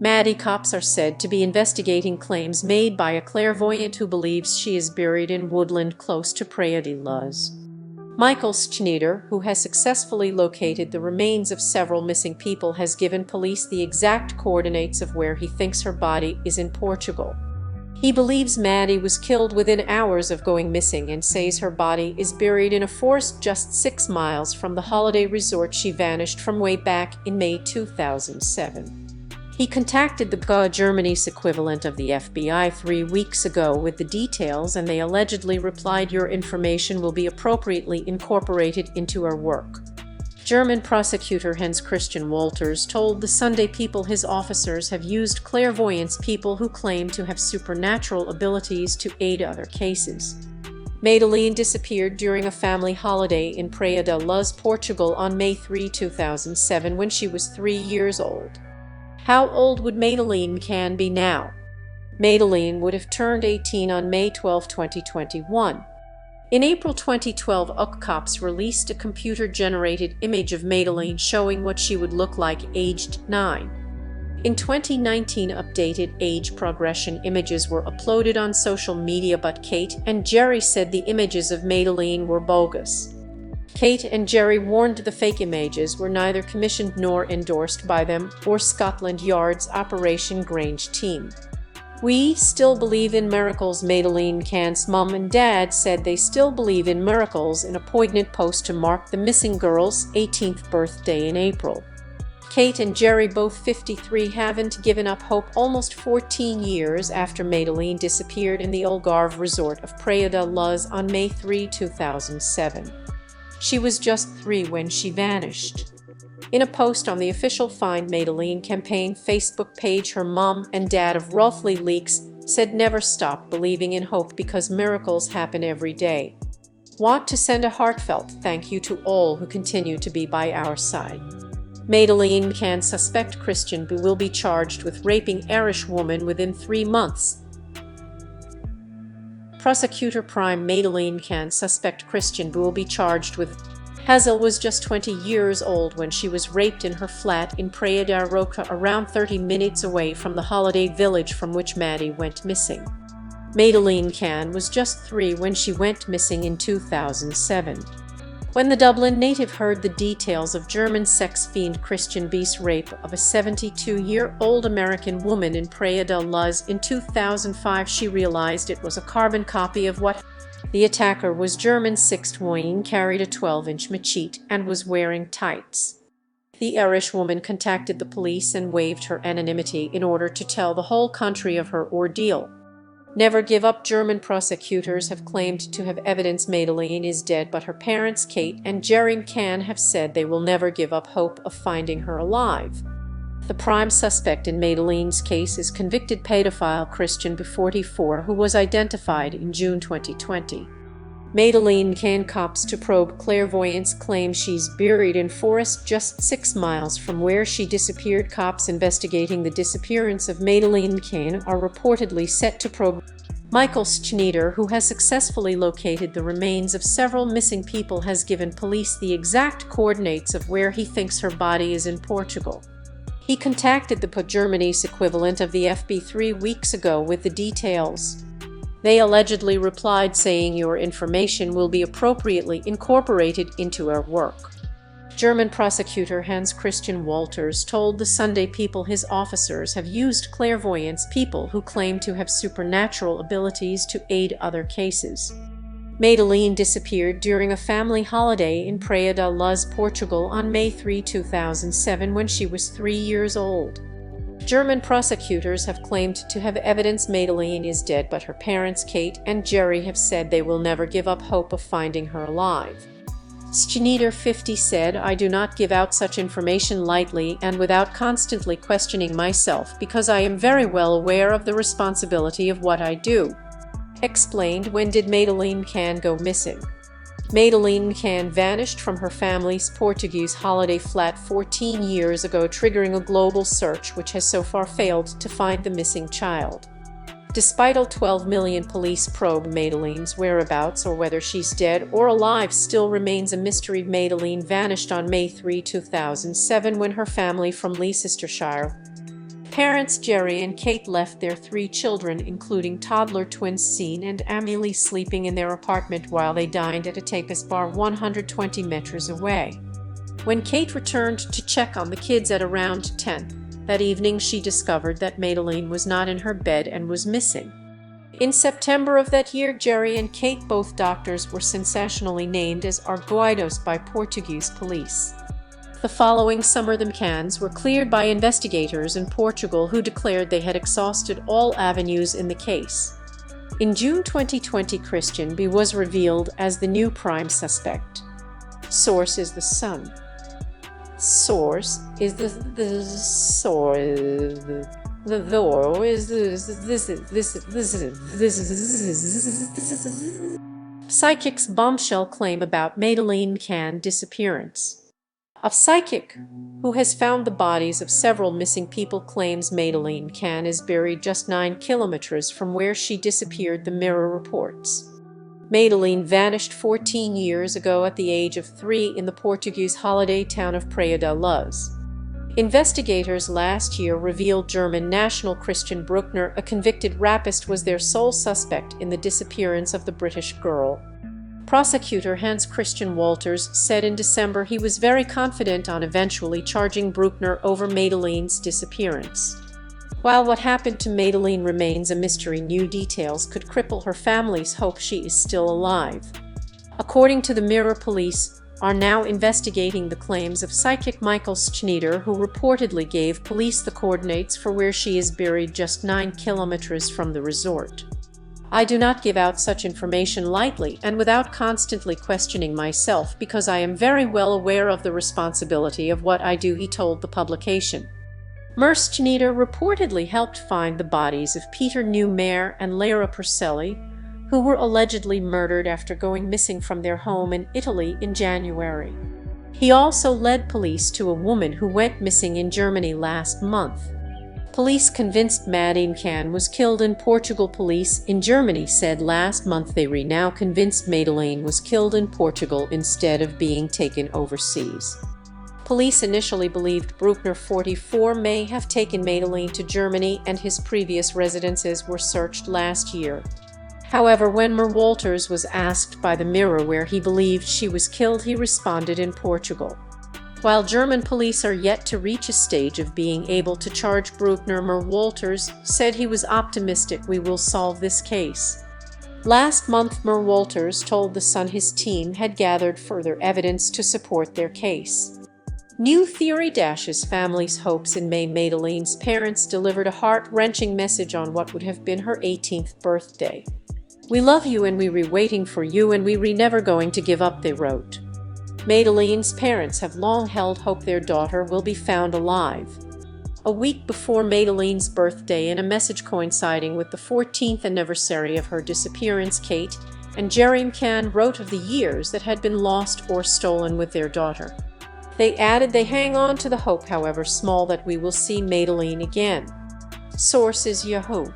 Maddie cops are said to be investigating claims made by a clairvoyant who believes she is buried in woodland close to Praia de Luz. Schneider, who has successfully located the remains of several missing people, has given police the exact coordinates of where he thinks her body is in Portugal. He believes Maddie was killed within hours of going missing and says her body is buried in a forest just 6 miles from the holiday resort she vanished from way back in May 2007. He contacted the Germany's equivalent of the FBI 3 weeks ago with the details, and they allegedly replied, "Your information will be appropriately incorporated into our work." German prosecutor Hans Christian Wolters told the Sunday People his officers have used clairvoyance people who claim to have supernatural abilities to aid other cases. Madeleine disappeared during a family holiday in Praia de Luz, Portugal on May 3, 2007 when she was 3 years old. How old would Madeleine Mccann be now? Madeleine would have turned 18 on May 12, 2021. In April 2012, cops released a computer-generated image of Madeleine showing what she would look like aged 9. In 2019, updated age progression images were uploaded on social media, but Kate and Jerry said the images of Madeleine were bogus. Kate and Jerry warned the fake images were neither commissioned nor endorsed by them or Scotland Yard's Operation Grange team. "We still believe in miracles," Madeleine Mccann's mom and dad said they still believe in miracles in a poignant post to mark the missing girl's 18th birthday in April. Kate and Jerry, both 53, haven't given up hope almost 14 years after Madeleine disappeared in the Algarve resort of Praia de Luz on May 3, 2007. She was just 3 when she vanished. In a post on the official Find Madeleine campaign Facebook page, her mom and dad of Roughly Leaks said, "Never stop believing in hope because miracles happen every day. Want to send a heartfelt thank you to all who continue to be by our side." Madeleine Mccann suspect Christian will be charged with raping Irish woman within 3 months. Prosecutor Prime Madeleine Mccann suspect Christian will be charged with. Hazel was just 20 years old when she was raped in her flat in Praia da Roca, around 30 minutes away from the holiday village from which Maddie went missing. Madeleine Mccann was just 3 when she went missing in 2007. When the Dublin native heard the details of German sex fiend Christian B.'s rape of a 72-year-old American woman in Praia de Luz in 2005, she realized it was a carbon copy of what the attacker was. German sixth woman carried a 12-inch machete and was wearing tights. The Irish woman contacted the police and waived her anonymity in order to tell the whole country of her ordeal. Never give up. German prosecutors have claimed to have evidence Madeleine is dead, but her parents Kate and Jerry Mccann have said they will never give up hope of finding her alive. The prime suspect in Madeleine's case is convicted pedophile Christian B. 44, who was identified in June 2020. Madeleine Mccann cops to probe clairvoyance claim she's buried in forest just 6 miles from where she disappeared. Cops investigating the disappearance of Madeleine Mccann are reportedly set to probe Schneider, who has successfully located the remains of several missing people, has given police the exact coordinates of where he thinks her body is in Portugal. He contacted the Germany's equivalent of the FBI 3 weeks ago with the details. They allegedly replied saying, "Your information will be appropriately incorporated into our work." German prosecutor Hans Christian Wolters told the Sunday People his officers have used clairvoyance people who claim to have supernatural abilities to aid other cases. Madeleine disappeared during a family holiday in Praia de Luz, Portugal on May 3, 2007 when she was 3 years old. German prosecutors have claimed to have evidence Madeleine is dead, but her parents Kate and Jerry have said they will never give up hope of finding her alive. Schneider, 50, said, "I do not give out such information lightly and without constantly questioning myself because I am very well aware of the responsibility of what I do." Explained, when did Madeleine Mccann go missing? Madeleine Mccann vanished from her family's Portuguese holiday flat 14 years ago, triggering a global search which has so far failed to find the missing child. Despite a 12 million police probe, Madeleine's whereabouts or whether she's dead or alive still remains a mystery. Madeleine vanished on May 3, 2007 when her family from Leicestershire Parents Jerry and Kate left their 3 children, including toddler twins Sean and Amelie, sleeping in their apartment while they dined at a tapas bar 120 meters away. When Kate returned to check on the kids at around 10 that evening, she discovered that Madeleine was not in her bed and was missing. In September of that year, Jerry and Kate, both doctors, were sensationally named as arguidos by Portuguese police. The following summer, the Mccanns were cleared by investigators in Portugal, who declared they had exhausted all avenues in the case. In June 2020, Christian B. was revealed as the new prime suspect. Source is The Sun. Source is Psychic's bombshell claim about Madeleine Mccann disappearance. A psychic who has found the bodies of several missing people claims Madeleine Mccann is buried just 9 kilometers from where she disappeared, the Mirror reports. Madeleine vanished 14 years ago at the age of 3 in the Portuguese holiday town of Praia de Luz. Investigators last year revealed German national Christian Bruckner, a convicted rapist, was their sole suspect in the disappearance of the British girl. Prosecutor Hans Christian Wolters said in December he was very confident on eventually charging Bruckner over Madeleine's disappearance. While what happened to Madeleine remains a mystery, new details could cripple her family's hope she is still alive. According to the Mirror, police are now investigating the claims of psychic Michael Schneider, who reportedly gave police the coordinates for where she is buried just 9 kilometers from the resort. I do not give out such information lightly and without constantly questioning myself, because I am very well aware of the responsibility of what I do, he told the publication. Schneider reportedly helped find the bodies of Peter Newmare and Lara Purcelli, who were allegedly murdered after going missing from their home in Italy in January. He also led police to a woman who went missing in Germany last month. Police convinced Maddie Mccann was killed in Portugal. Police in Germany said last month they were now convinced Madeleine was killed in Portugal instead of being taken overseas. Police initially believed Bruckner, 44, may have taken Madeleine to Germany, and his previous residences were searched last year. However, when Wolters was asked by the Mirror where he believed she was killed, he responded in Portugal. While German police are yet to reach a stage of being able to charge Bruckner, Wolters said he was optimistic we will solve this case. Last month, Wolters told The Sun his team had gathered further evidence to support their case. New theory dashes families' hopes. In May, Madeleine's parents delivered a heart-wrenching message on what would have been her 18th birthday. "We love you and we re waiting for you and we re never going to give up," they wrote. Madeleine's parents have long held hope their daughter will be found alive. A week before Madeleine's birthday, in a message coinciding with the 14th anniversary of her disappearance, Kate and Jerry Mccann wrote of the years that had been lost or stolen with their daughter. They added they hang on to the hope, however small, that we will see Madeleine again. Source is Yahoo.